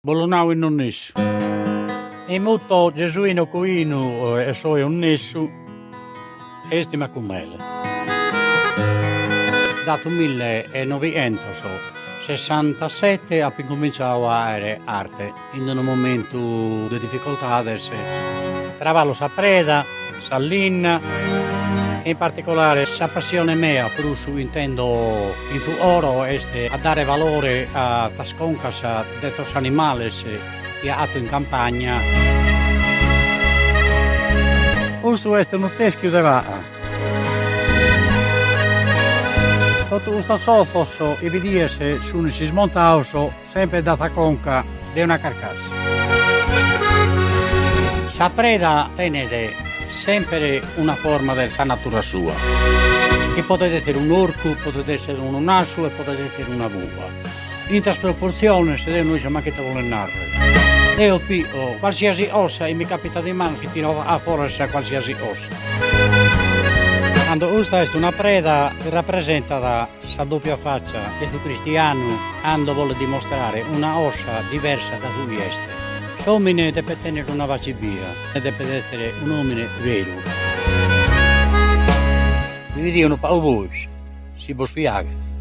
Bolonau in nonnessu. E molto Gesuino Coinu e soi onnessu estima cumele. Dato 1967 ha cominciato a fare arte in un momento di difficoltà. Travallo sa preda, sa linna, e in particolare sa passione mia per su intendo in tu oro este a dare valore a tasconcas de estos animales che ha in campagna. Questo è un teschio de va. Tutto questo soffoso e vediese su si smontauso sempre data conca di una carcassa. Sa preda tenere sempre una forma della natura sua. Che potete essere un orco, potete essere un asso e potete essere una buba. In questa proporzione, se noi siamo anche a narrare. Io ho qualsiasi ossa e mi capita di mano che tiro a fuori qualsiasi ossa. Quando questa è una preda che rappresenta la doppia faccia Gesù cristiano, quando vuole dimostrare una ossa diversa da lui este. L'uomo deve tenere una voce via e deve essere un uomo vero. Vi dicono voi, si può spiegare.